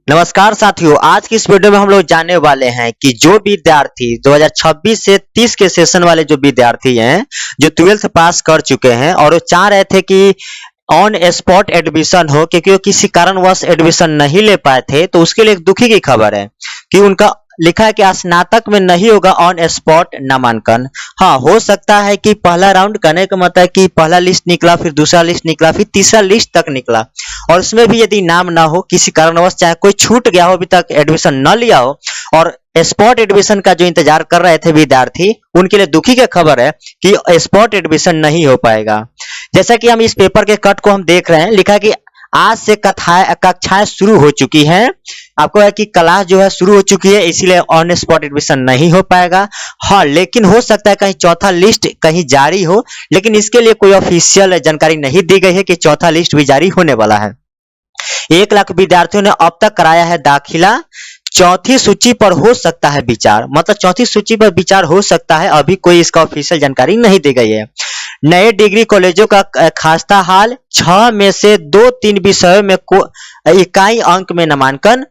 नमस्कार साथियों, आज की इस वीडियो में हम लोग जानने वाले हैं कि जो विद्यार्थी 2026 से 30 के सेशन वाले जो विद्यार्थी हैं जो 12th पास कर चुके हैं और वो चाह रहे थे कि ऑन स्पॉट एडमिशन हो, क्योंकि वो किसी कारणवश एडमिशन नहीं ले पाए थे, तो उसके लिए एक दुखी की खबर है कि उनका लिखा है कि स्नातक में नहीं होगा ऑन स्पॉट नामांकन। हाँ, हो सकता है कि पहला राउंड करने का मतलब है कि पहला लिस्ट निकला, फिर दूसरा लिस्ट निकला, फिर तीसरा लिस्ट तक निकला और उसमें भी यदि नाम ना हो किसी कारणवश, चाहे कोई छूट गया हो, अभी तक एडमिशन न लिया हो और स्पॉट एडमिशन का जो इंतजार कर रहे थे विद्यार्थी, उनके लिए दुखी की खबर है कि स्पॉट एडमिशन नहीं हो पाएगा। जैसा कि हम इस पेपर के कट को हम देख रहे हैं, लिखा है कि आज से कक्षाएं शुरू हो चुकी हैं। आपको है कि क्लास जो है शुरू हो चुकी है, इसीलिए ऑन स्पॉट एडमिशन नहीं हो पाएगा। हाँ, लेकिन हो सकता है कहीं चौथा लिस्ट कहीं जारी हो, लेकिन इसके लिए कोई ऑफिशियल जानकारी नहीं दी गई है कि चौथा लिस्ट भी जारी होने वाला है। 1 लाख विद्यार्थियों ने अब तक कराया है दाखिला। चौथी सूची पर हो सकता है विचार, मतलब चौथी सूची पर विचार हो सकता है। अभी कोई इसका ऑफिशियल जानकारी नहीं दी गई है। नए डिग्री कॉलेजों का खास्ता हाल, 6 में से 2-3 विषयों में इकाई अंक में नामांकन।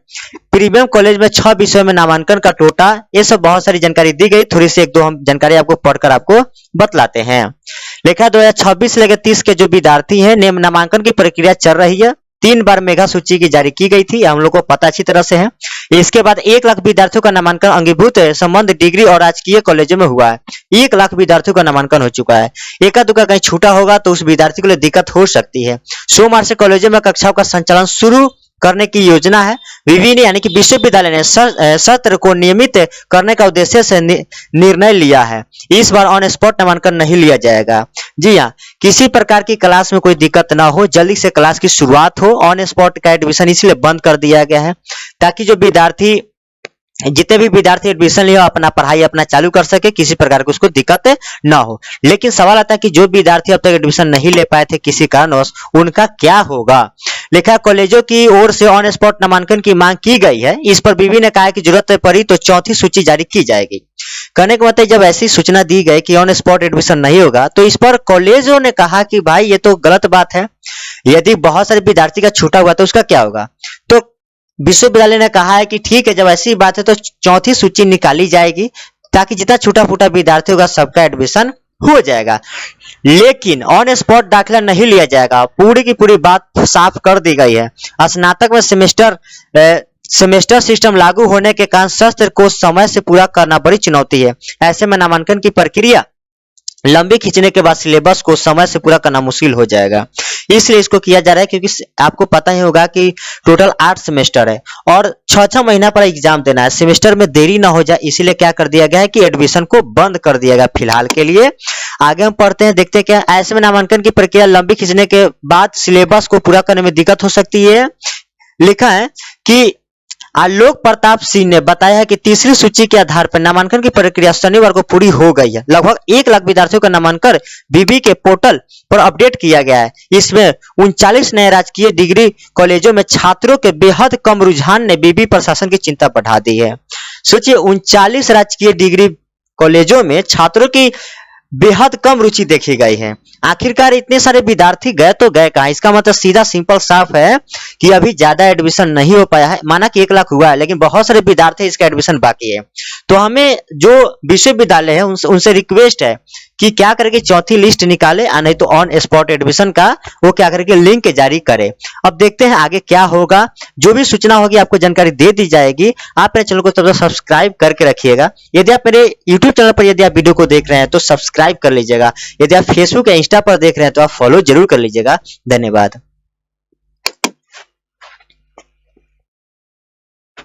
प्रीमियम कॉलेज में 6 विषयों में नामांकन का टोटा। ये सब बहुत सारी जानकारी दी गई, थोड़ी सी 1-2 हम जानकारी आपको पढ़कर आपको बतलाते हैं। लेखा 2026 से लेकर 30 के जो विद्यार्थी हैं, नामांकन की प्रक्रिया चल रही है। 3 बार मेगा सूची की जारी की गई थी, हम लोग को पता अच्छी तरह से है। इसके बाद 1 लाख विद्यार्थियों का नामांकन अंगीभूत संबंध डिग्री और राजकीय कॉलेजों में हुआ है। 1 लाख विद्यार्थियों का नामांकन हो चुका है। एका दुका कहीं छूटा होगा तो उस विद्यार्थी के लिए दिक्कत हो सकती है। सोमवार से कॉलेजों में कक्षाओं का संचालन शुरू करने की योजना है। विभिन्न यानी कि विश्वविद्यालय ने सत्र को नियमित करने का उद्देश्य से निर्णय लिया है। इस बार ऑन स्पॉट नामांकन नहीं लिया जाएगा। जी हाँ, किसी प्रकार की क्लास में कोई दिक्कत ना हो, जल्दी से क्लास की शुरुआत हो। ऑन स्पॉट का एडमिशन इसलिए बंद कर दिया गया है ताकि जो विद्यार्थी जितने भी विद्यार्थी एडमिशन लिया अपना पढ़ाई अपना चालू कर सके, किसी प्रकार की उसको दिक्कत ना हो। लेकिन सवाल आता है कि जो विद्यार्थी अब तक एडमिशन नहीं ले पाए थे किसी कारणवश, उनका क्या होगा। लिखा, कॉलेजों की ओर से ऑन स्पॉट नामांकन की मांग की गई है। इस पर बीबी ने कहा कि जरूरत पड़ी तो चौथी सूची जारी की जाएगी। कहने का मतलब जब ऐसी सूचना दी गई कि ऑन स्पॉट एडमिशन नहीं होगा, तो इस पर कॉलेजों ने कहा कि भाई ये तो गलत बात है। यदि बहुत सारे विद्यार्थी का छूटा हुआ तो उसका क्या होगा। तो विश्वविद्यालय ने कहा है कि ठीक है, जब ऐसी बात है तो चौथी सूची निकाली जाएगी ताकि जितना छूटा फूटा विद्यार्थी होगा सबका एडमिशन हो जाएगा। लेकिन ऑन स्पॉट दाखिला नहीं लिया जाएगा। पूरी की पूरी बात साफ कर दी गई है। स्नातक में सेमेस्टर सिस्टम लागू होने के कारण सत्र को समय से पूरा करना बड़ी चुनौती है। ऐसे में नामांकन की प्रक्रिया लंबी खींचने के बाद सिलेबस को समय से पूरा करना मुश्किल हो जाएगा। इसलिए इसको किया जा रहा है, क्योंकि आपको पता ही होगा कि टोटल 8 सेमेस्टर है और 6-6 महीना पर एग्जाम देना है। सेमेस्टर में देरी ना हो जाए, इसीलिए क्या कर दिया गया है कि एडमिशन को बंद कर दिया गया फिलहाल के लिए। आगे हम पढ़ते हैं, देखते हैं क्या। ऐसे में नामांकन की प्रक्रिया लंबी खींचने के बाद सिलेबस को पूरा करने में दिक्कत हो सकती है। लिखा है कि आलोक प्रताप सिंह ने बताया है कि तीसरी सूची के आधार पर नामांकन की प्रक्रिया शनिवार को पूरी हो गई है। लगभग 1 लाख विद्यार्थियों का नामांकन बीबी के पोर्टल पर अपडेट किया गया है। इसमें 39 नए राजकीय डिग्री कॉलेजों में छात्रों के बेहद कम रुझान ने बीबी प्रशासन की चिंता बढ़ा दी है। सोचिए, 39 राजकीय डिग्री कॉलेजों में छात्रों की बेहद कम रुचि देखी गई है। आखिरकार इतने सारे विद्यार्थी गए तो गए कहां। इसका मतलब सीधा सिंपल साफ है कि अभी ज्यादा एडमिशन नहीं हो पाया है। माना कि 1 लाख हुआ है, लेकिन बहुत सारे विद्यार्थी इसका एडमिशन बाकी है। तो हमें जो विश्वविद्यालय है उनसे रिक्वेस्ट है कि क्या करके चौथी लिस्ट निकाले, नहीं तो ऑन स्पॉट एडमिशन का वो क्या करके लिंक जारी करे। अब देखते हैं आगे क्या होगा। जो भी सूचना होगी आपको जानकारी दे दी जाएगी। आप मेरे चैनल को तब तक सब्सक्राइब करके रखिएगा। यदि आप मेरे यूट्यूब चैनल पर यदि आप वीडियो को देख रहे हैं तो सब्सक्राइब कर लीजिएगा। यदि आप फेसबुक या इंस्टा पर देख रहे हैं तो आप फॉलो जरूर कर लीजिएगा। धन्यवाद।